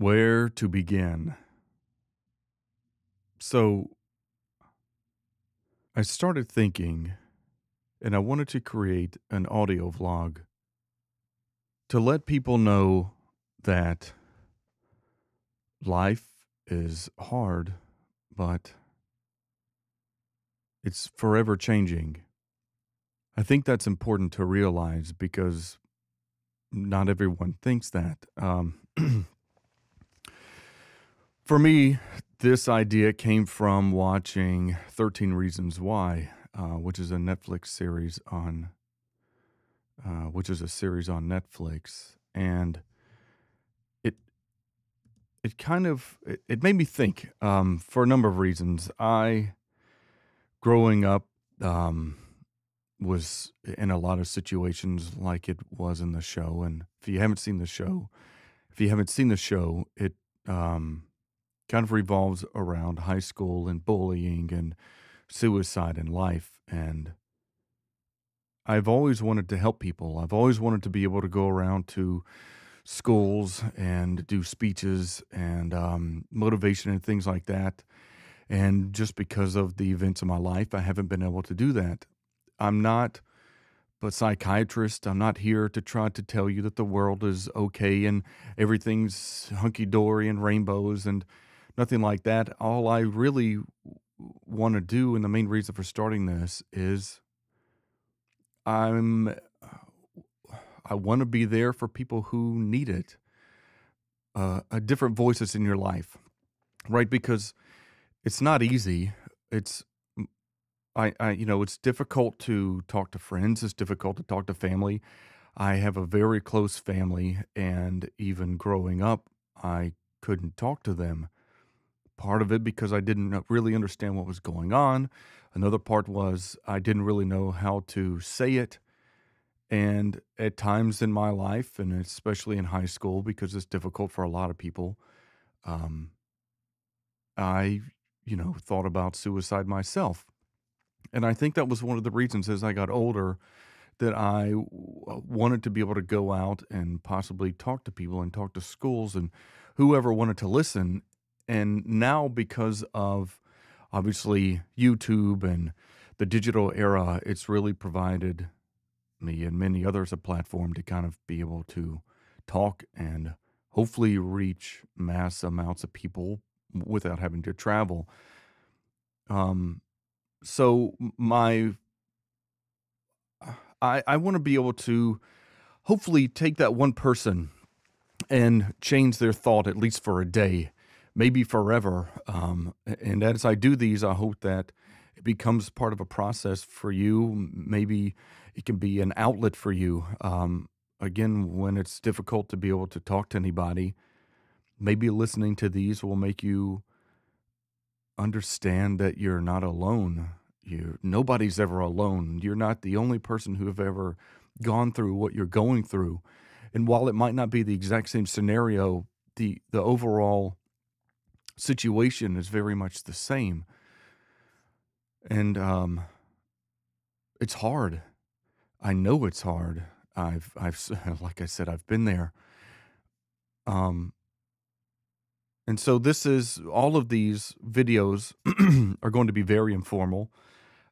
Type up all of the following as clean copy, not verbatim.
Where to begin? So I started thinking, and I wanted to create an audio vlog to let people know that life is hard, but it's forever changing. I think that's important to realize because not everyone thinks that. For me, this idea came from watching 13 Reasons Why, which is a Netflix series on, which is a series on Netflix, and it it made me think for a number of reasons. I growing up was in a lot of situations like it was in the show, and if you haven't seen the show, it kind of revolves around high school and bullying and suicide in life. And I've always wanted to help people. I've always wanted to be able to go around to schools and do speeches and motivation and things like that. And just because of the events of my life, I haven't been able to do that. I'm not but psychiatrist. I'm not here to try to tell you that the world is okay and everything's hunky dory and rainbows and nothing like that. All I really want to do, and the main reason for starting this is I'm I want to be there for people who need it. Different voices in your life, right? Because it's not easy. It's it's difficult to talk to friends. It's difficult to talk to family. I have a very close family, and even growing up, I couldn't talk to them. Part of it because I didn't really understand what was going on. Another part was I didn't really know how to say it. And at times in my life, and especially in high school, because it's difficult for a lot of people, um, I, thought about suicide myself. And I think that was one of the reasons as I got older that wanted to be able to go out and possibly talk to people and talk to schools and whoever wanted to listen. And now, because of obviously YouTube and the digital era, it's really provided me and many others a platform to kind of be able to talk and hopefully reach mass amounts of people without having to travel. Um, so my I want to be able to hopefully take that one person and change their thought at least for a day, maybe forever. And as I do these, I hope that it becomes part of a process for you. Maybe it can be an outlet for you. Again, when it's difficult to be able to talk to anybody, maybe listening to these will make you understand that you're not alone. Nobody's ever alone. You're not the only person who have ever gone through what you're going through. And while it might not be the exact same scenario, the overall situation is very much the same. And it's hard. I know it's hard. Like I said, I've been there. Um, and so this is all of these videos are going to be very informal.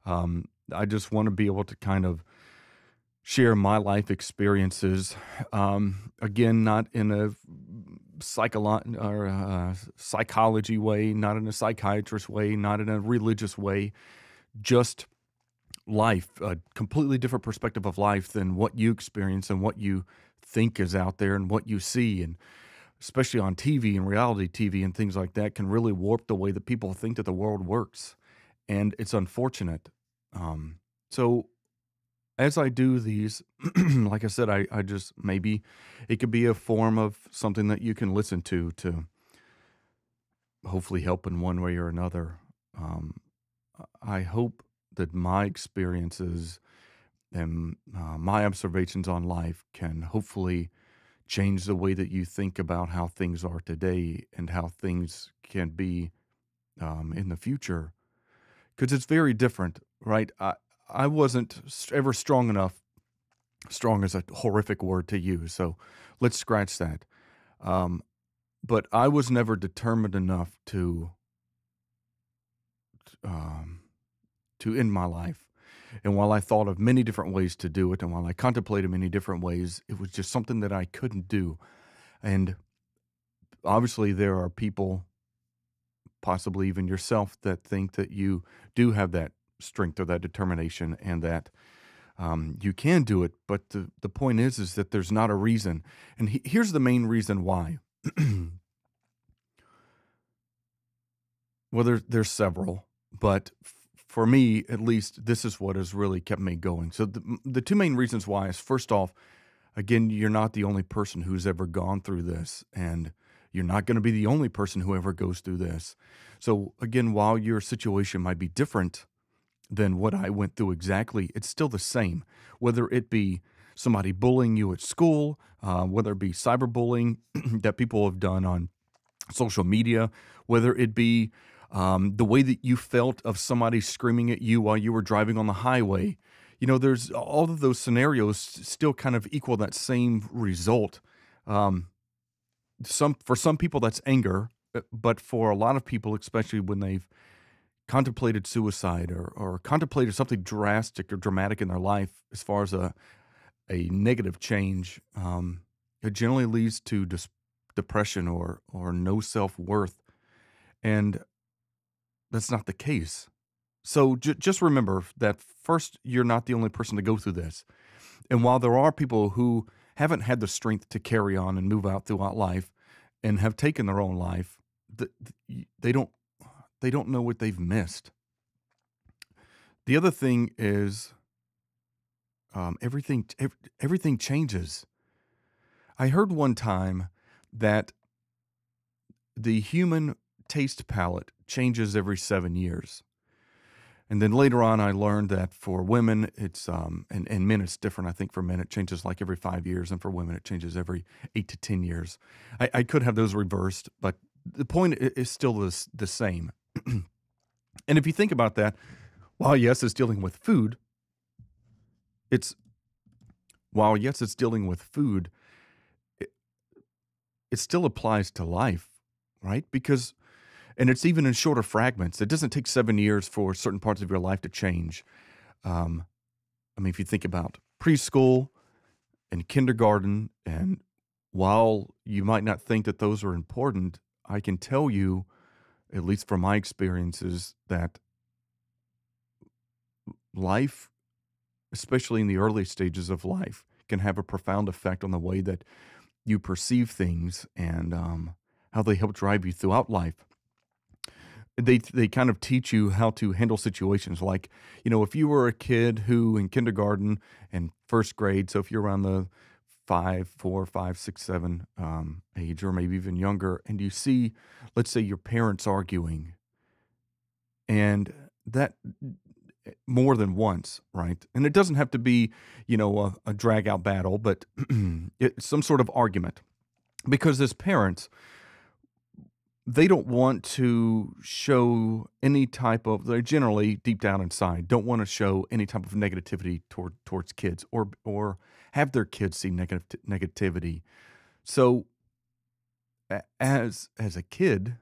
I just want to be able to kind of share my life experiences. Again, not in a psychology way, not in a psychiatrist way, not in a religious way, just life, a completely different perspective of life than what you experience and what you think is out there and what you see. And especially on TV and reality TV and things like that can really warp the way that people think that the world works. And it's unfortunate. So as I do these, like I said, I just maybe it could be a form of something that you can listen to hopefully help in one way or another. Um, I hope that my experiences and my observations on life can hopefully change the way that you think about how things are today and how things can be in the future. Because it's very different, right? I wasn't ever strong enough. Strong is a horrific word to use, so let's scratch that. Um, but I was never determined enough um, to end my life. And while I thought of many different ways to do it, and while I contemplated many different ways, it was just something that I couldn't do. And obviously, there are people, possibly even yourself, that think that you do have that strength or that determination, and that you can do it. But the point is that there's not a reason. And here's the main reason why. Well, there's several, but for me, at least, this is what has really kept me going. So the two main reasons why is, first off, again, you're not the only person who's ever gone through this, and you're not going to be the only person who ever goes through this. So again, while your situation might be different than what I went through exactly, it's still the same. Whether it be somebody bullying you at school, whether it be cyberbullying that people have done on social media, whether it be the way that you felt of somebody screaming at you while you were driving on the highway. There's all of those scenarios still kind of equal that same result. Um, for some people that's anger, but for a lot of people, especially when they've contemplated suicide or contemplated something drastic or dramatic in their life, as far as a negative change, it generally leads to depression or no self worth, and that's not the case. So just remember that first, you're not the only person to go through this. And while there are people who haven't had the strength to carry on and move out throughout life and have taken their own life, they don't they don't know what they've missed. The other thing is, everything changes. I heard one time that the human taste palette changes every 7 years. And then later on, I learned that for women, and men, it's different. I think for men, it changes like every 5 years, and for women, it changes every 8 to 10 years. I could have those reversed, but the point is still the same. And if you think about that, while yes, it's dealing with food, it's while yes, it's dealing with food, it, it still applies to life, right? And it's even in shorter fragments. It doesn't take 7 years for certain parts of your life to change. Um, I mean, if you think about preschool and kindergarten, and while you might not think that those are important, I can tell you, at least from my experiences, that life, especially in the early stages of life, can have a profound effect on the way that you perceive things, and how they help drive you throughout life. They kind of teach you how to handle situations. Like, if you were a kid who in kindergarten and first grade, so if you're around the 5, 4, 5, 6, 7 age, or maybe even younger, and you see, let's say, your parents arguing, and that more than once, right? And it doesn't have to be, a drag out battle, but it's some sort of argument. Because as parents, they don't want to show any type of, they generally deep down inside don't want to show any type of negativity towards kids, or have their kids see negativity. So as a kid,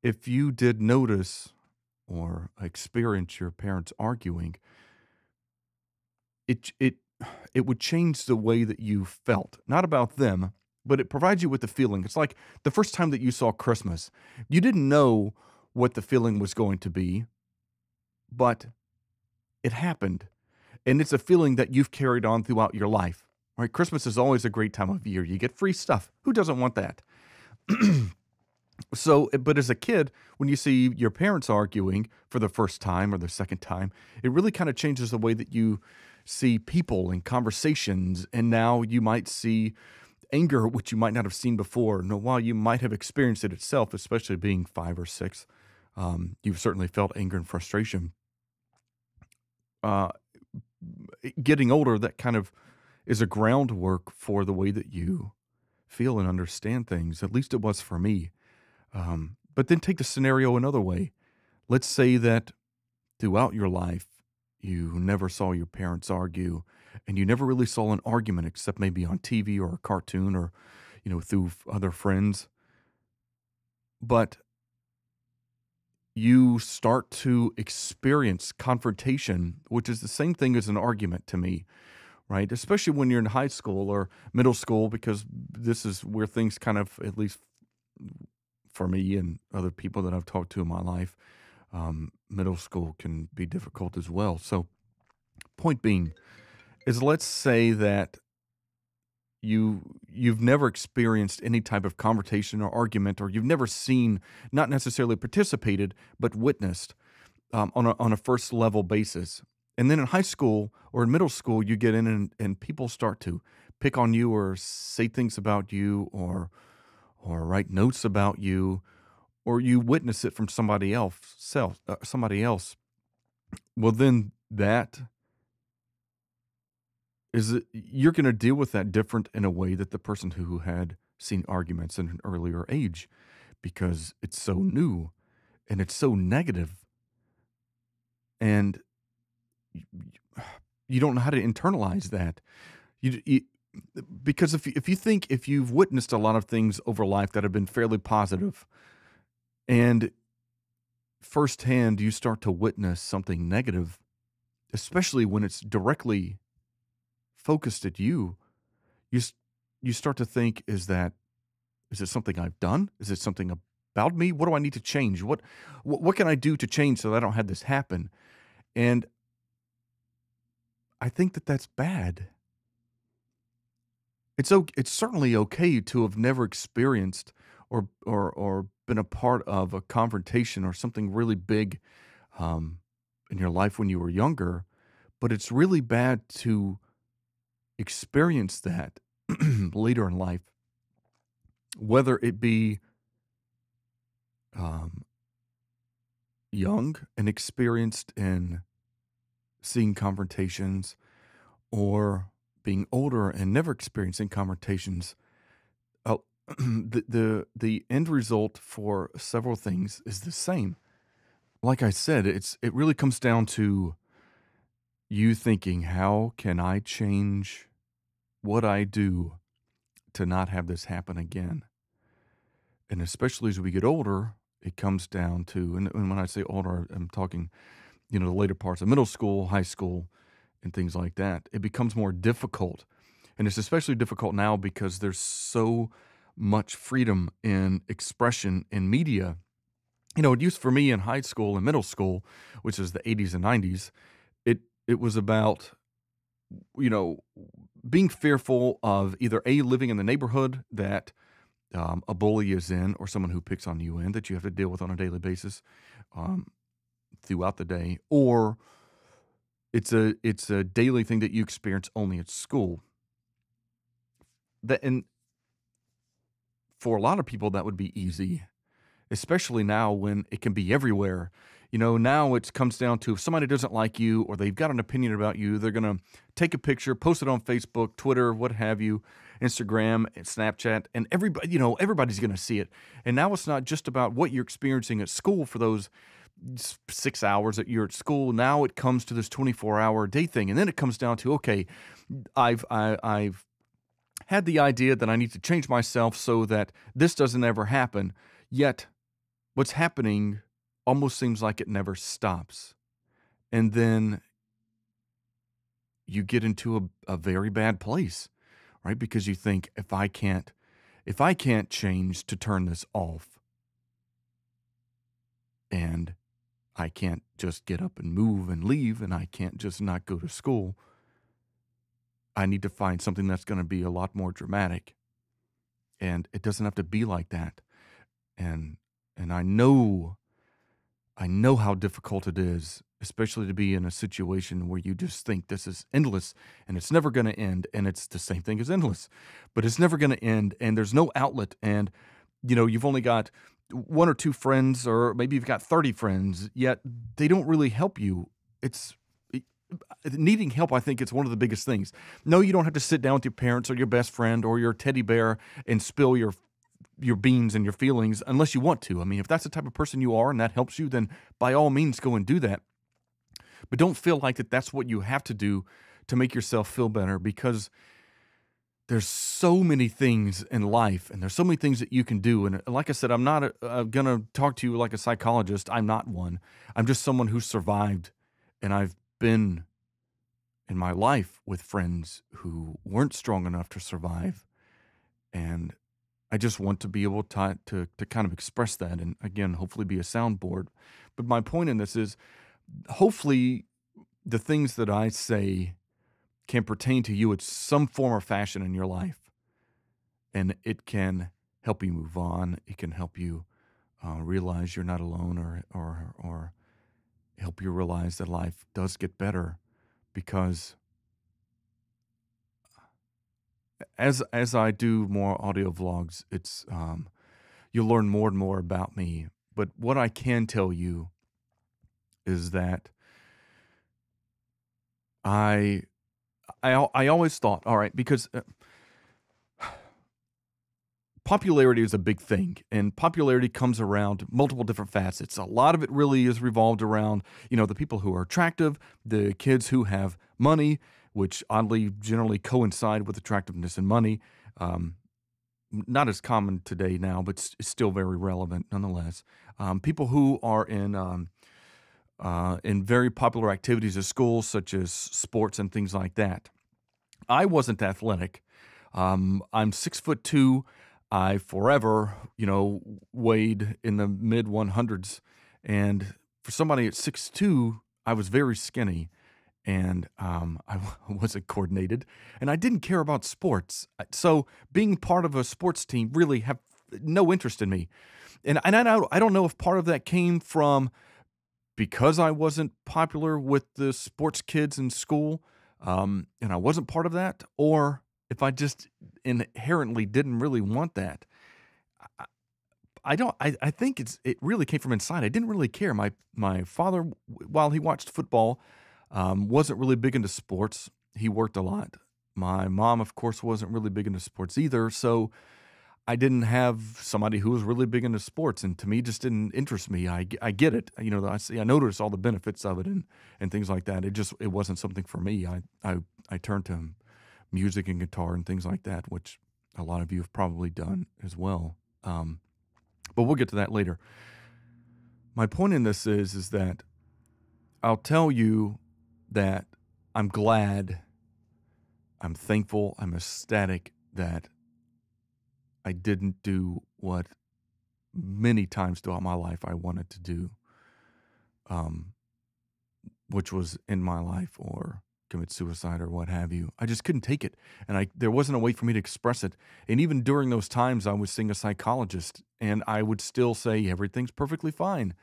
if you did notice or experience your parents arguing, it it it would change the way that you felt, not about them, but it provides you with the feeling. It's like the first time that you saw Christmas. You didn't know what the feeling was going to be, but it happened. And it's a feeling that you've carried on throughout your life. Right? Christmas is always a great time of year. You get free stuff. Who doesn't want that? So, but as a kid, when you see your parents arguing for the first time or the second time, it really kind of changes the way that you see people and conversations. And now you might see anger, which you might not have seen before. No, while you might have experienced it itself, especially being 5 or 6, you've certainly felt anger and frustration. Uh, Getting older, that kind of is a groundwork for the way that you feel and understand things. At least it was for me. But then take the scenario another way. Let's say that throughout your life, you never saw your parents argue, and you never really saw an argument except maybe on TV or a cartoon, or, through other friends, but you start to experience confrontation, which is the same thing as an argument to me, right? Especially when you're in high school or middle school, because this is where things kind of, at least for me and other people that I've talked to in my life, middle school can be difficult as well. So, point being is, let's say that you've never experienced any type of confrontation or argument, or you've never seen, not necessarily participated, but witnessed, on a first level basis. And then in high school or in middle school, you get in, and people start to pick on you or say things about you, or write notes about you, or you witness it from somebody else. Well, then that you're going to deal with that different in a way that the person who had seen arguments in an earlier age, because it's so new and it's so negative, and you, you don't know how to internalize that. You because if you've witnessed a lot of things over life that have been fairly positive, and firsthand you start to witness something negative, especially when it's directly focused at you, you s- you start to think, is it something I've done? Is it something about me? What do I need to change? What can I do to change so that I don't have this happen? And I think that that's bad. It's certainly okay to have never experienced or been a part of a confrontation or something really big, um, in your life when you were younger, but it's really bad to experience that later in life, whether it be, um, young and experienced in seeing confrontations, or being older and never experiencing confrontations. uh, the end result for several things is the same. Like I said, it really comes down to you thinking, how can I change what I do to not have this happen again? And especially as we get older, it comes down to, and when I say older, I'm talking, the later parts of middle school, high school, and things like that. It becomes more difficult. And it's especially difficult now because there's so much freedom in expression in media. It used for me in high school and middle school, which is the 80s and 90s, it was about, you know, being fearful of either A, living in the neighborhood that, a bully is in, or someone who picks on you in, that you have to deal with on a daily basis, um, throughout the day, or it's a daily thing that you experience only at school. And for a lot of people, that would be easy, especially now when it can be everywhere. Now it comes down to, if somebody doesn't like you or they've got an opinion about you, they're going to take a picture, post it on Facebook, Twitter, what have you, Instagram, and Snapchat, and everybody's going to see it. And now it's not just about what you're experiencing at school for those 6 hours that you're at school. Now it comes to this 24-hour day thing, and then it comes down to, okay, I've had the idea that I need to change myself so that this doesn't ever happen. Yet what's happening almost seems like it never stops. And then you get into a very bad place, right? Because you think, if I can't change to turn this off, and I can't just get up and move and leave, and I can't just not go to school, I need to find something that's going to be a lot more dramatic. And it doesn't have to be like that. And and I know how difficult it is, especially to be in a situation where you just think this is endless and it's never going to end. And it's the same thing as endless, but it's never going to end. And there's no outlet. And, you've only got one or two friends, or maybe you've got 30 friends, yet they don't really help you. It's it- Needing help. I think it's one of the biggest things. No, you don't have to sit down with your parents or your best friend or your teddy bear and spill your beans and your feelings, unless you want to. I mean, if that's the type of person you are and that helps you, then by all means go and do that. But don't feel like that's what you have to do to make yourself feel better, because there's so many things in life, and there's so many things that you can do. And like I said, I'm not going to talk to you like a psychologist. I'm not one. I'm just someone who survived, and I've been in my life with friends who weren't strong enough to survive, and I just want to be able to kind of express that, and again, hopefully, be a soundboard. But my point in this is, hopefully, the things that I say can pertain to you in some form or fashion in your life, and it can help you move on. It can help you realize you're not alone, or help you realize that life does get better because as I do more audio vlogs, it's you'll learn more and more about me. But what I can tell you is that I I always thought, all right, because popularity is a big thing, and popularity comes around multiple different facets. A lot of it really is revolved around, the people who are attractive, the kids who have money, which oddly generally coincide with attractiveness and money. Um, Not as common today now, but it's still very relevant nonetheless. People who are in very popular activities at school, such as sports and things like that. I wasn't athletic. I'm 6'2". I forever, weighed in the mid 100s, and for somebody at 6'2", I was very skinny, and wasn't coordinated, and I didn't care about sports. So being part of a sports team really have no interest in me, and I don't know if part of that came from because I wasn't popular with the sports kids in school, and I wasn't part of that, or if I just inherently didn't really want that. I, I don't. I think it really came from inside. I didn't really care. My father, while he watched football, wasn't really big into sports. He worked a lot. My mom, of course, wasn't really big into sports either. So I didn't have somebody who was really big into sports, and to me, just didn't interest me. I get it. I notice all the benefits of it and things like that. It wasn't something for me. I turned to music and guitar and things like that, which a lot of you have probably done as well. But we'll get to that later. My point in this is that I'll tell you that I'm glad, I'm thankful, I'm ecstatic that I didn't do what many times throughout my life I wanted to do, um, which was end my life or commit suicide or what have you. I just couldn't take it, and there wasn't a way for me to express it. And even during those times, I was seeing a psychologist, and I would still say everything's perfectly fine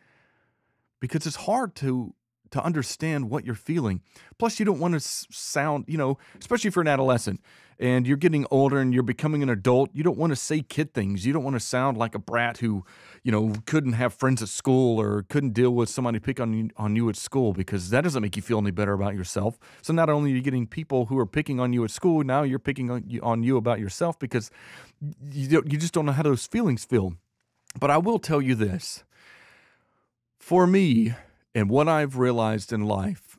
because it's hard to understand what you're feeling. Plus, you don't want to sound, especially if you're an adolescent and you're getting older and you're becoming an adult, you don't want to say kid things. You don't want to sound like a brat who, couldn't have friends at school or couldn't deal with somebody pick on you at school, because that doesn't make you feel any better about yourself. So not only are you getting people who are picking on you at school, now you're picking on you about yourself because you just don't know how those feelings feel. But I will tell you this. For me, and what I've realized in life,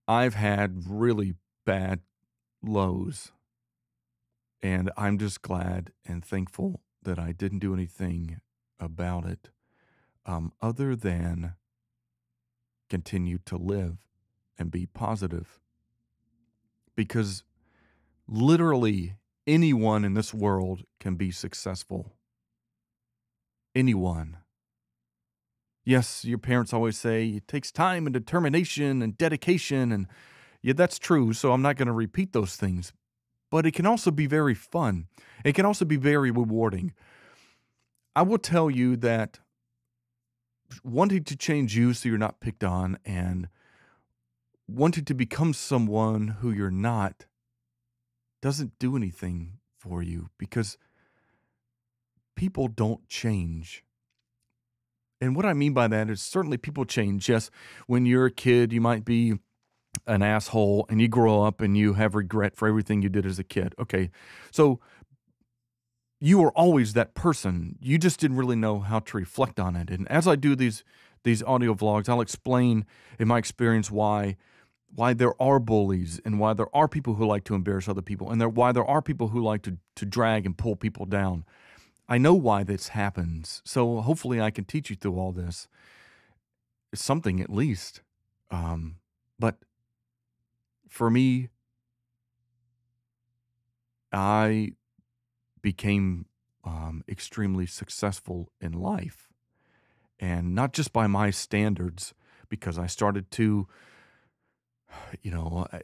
I've had really bad lows. And I'm just glad and thankful that I didn't do anything about it, other than continue to live and be positive. Because literally anyone in this world can be successful. Anyone. Yes, your parents always say it takes time and determination and dedication, and yeah, that's true, so I'm not going to repeat those things. But it can also be very fun. It can also be very rewarding. I will tell you that wanting to change you so you're not picked on, and wanting to become someone who you're not, doesn't do anything for you, because people don't change. And what I mean by that is certainly people change. Yes, when you're a kid, you might be an asshole and you grow up and you have regret for everything you did as a kid. Okay, so you were always that person. You just didn't really know how to reflect on it. And as I do these audio vlogs, I'll explain in my experience why why there are bullies and why there are people who like to embarrass other people and why there are people who like to drag and pull people down. I know why this happens. So hopefully I can teach you through all this. Something at least. But for me, I became extremely successful in life. And not just by my standards, because I started to,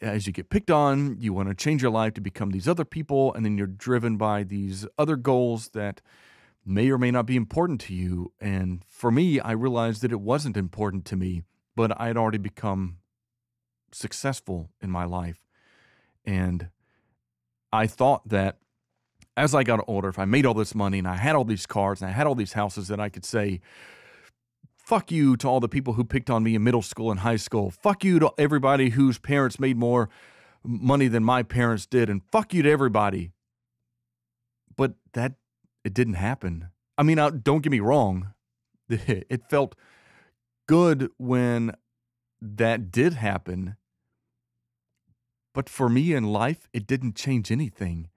as you get picked on, you want to change your life to become these other people, and then you're driven by these other goals that may or may not be important to you. And for me, I realized that it wasn't important to me, but I had already become successful in my life. And I thought that as I got older, if I made all this money and I had all these cars and I had all these houses, that I could say, fuck you to all the people who picked on me in middle school and high school. Fuck you to everybody whose parents made more money than my parents did. And fuck you to everybody. But it didn't happen. I mean, don't get me wrong. It felt good when that did happen. But for me in life, it didn't change anything.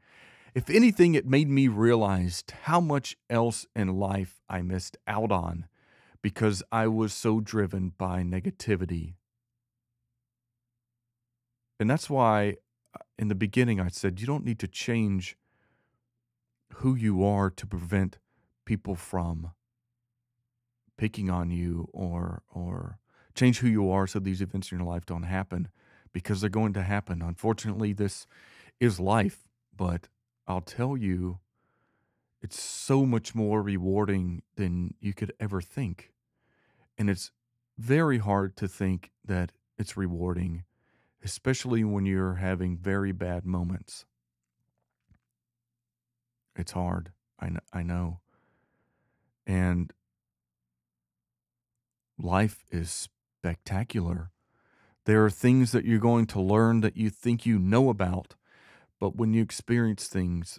If anything, it made me realize how much else in life I missed out on because I was so driven by negativity. And that's why in the beginning I said, you don't need to change who you are to prevent people from picking on you or change who you are so these events in your life don't happen, because they're going to happen. Unfortunately, this is life, but I'll tell you, it's so much more rewarding than you could ever think. And it's very hard to think that it's rewarding, especially when you're having very bad moments. It's hard. I know. And life is spectacular. There are things that you're going to learn that you think you know about, but when you experience things,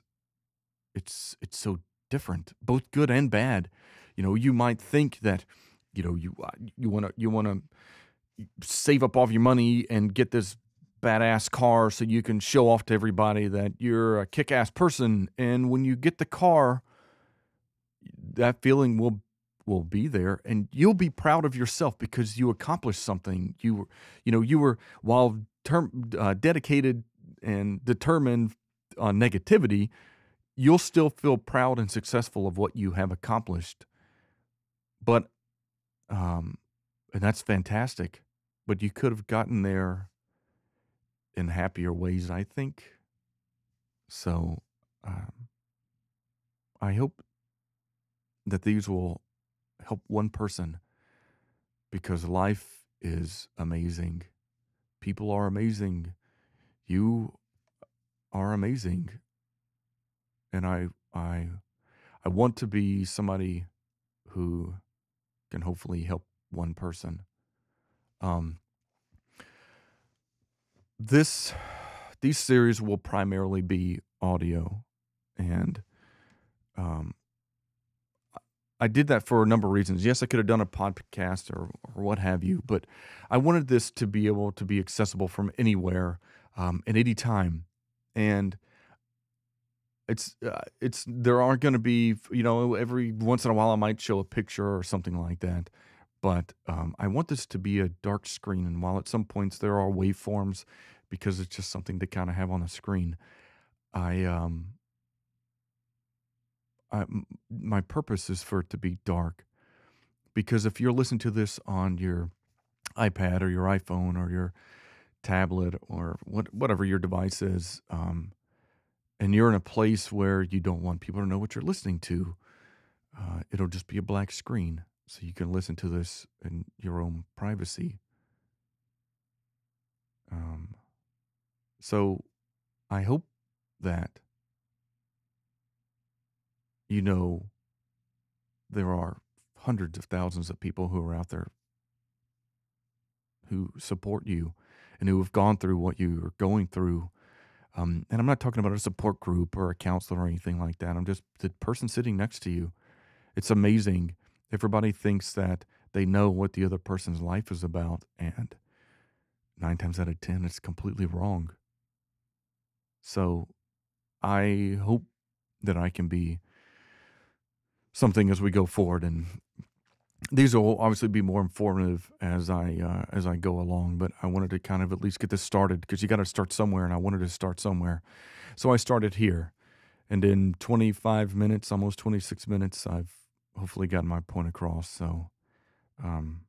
it's so different, both good and bad. You might think that, you want to save up all of your money and get this badass car so you can show off to everybody that you're a kick-ass person. And when you get the car, that feeling will be there, and you'll be proud of yourself because you accomplished something. You were while dedicated and determined on negativity, you'll still feel proud and successful of what you have accomplished. But and that's fantastic. But you could have gotten there in happier ways, I think. So um, I hope that these will help one person, because life is amazing. People are amazing. You are amazing. And I want to be somebody who can hopefully help one person. Um, this these series will primarily be audio, and um, I did that for a number of reasons. Yes, I could have done a podcast or what have you, but I wanted this to be able to be accessible from anywhere, at any time. And it's there aren't going to be, every once in a while I might show a picture or something like that, but I want this to be a dark screen. And while at some points there are waveforms, because it's just something to kind of have on the screen, I my purpose is for it to be dark, because if you're listening to this on your iPad or your iPhone or your tablet or whatever your device is, and you're in a place where you don't want people to know what you're listening to, it'll just be a black screen, so you can listen to this in your own privacy. Um, so I hope that you know there are hundreds of thousands of people who are out there who support you and who have gone through what you are going through. And I'm not talking about a support group or a counselor or anything like that. I'm just the person sitting next to you. It's amazing. Everybody thinks that they know what the other person's life is about, and 9 times out of 10, it's completely wrong. So I hope that I can be something as we go forward, and these will obviously be more informative as I go along. But I wanted to kind of at least get this started because you got to start somewhere, and I wanted to start somewhere. So I started here, and in 25 minutes, almost 26 minutes, I've hopefully gotten my point across. So um,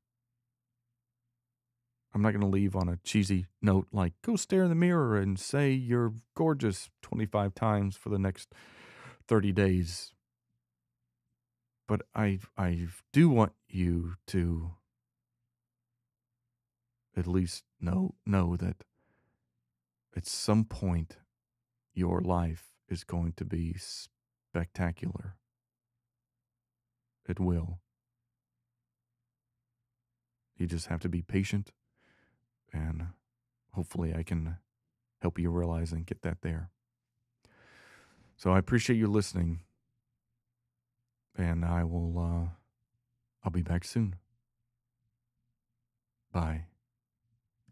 I'm not going to leave on a cheesy note like go stare in the mirror and say you're gorgeous 25 times for the next 30 days. But I do want you to at least know that at some point your life is going to be spectacular. It will. You just have to be patient, and hopefully I can help you realize and get that there. So I appreciate you listening, and I'll be back soon. Bye.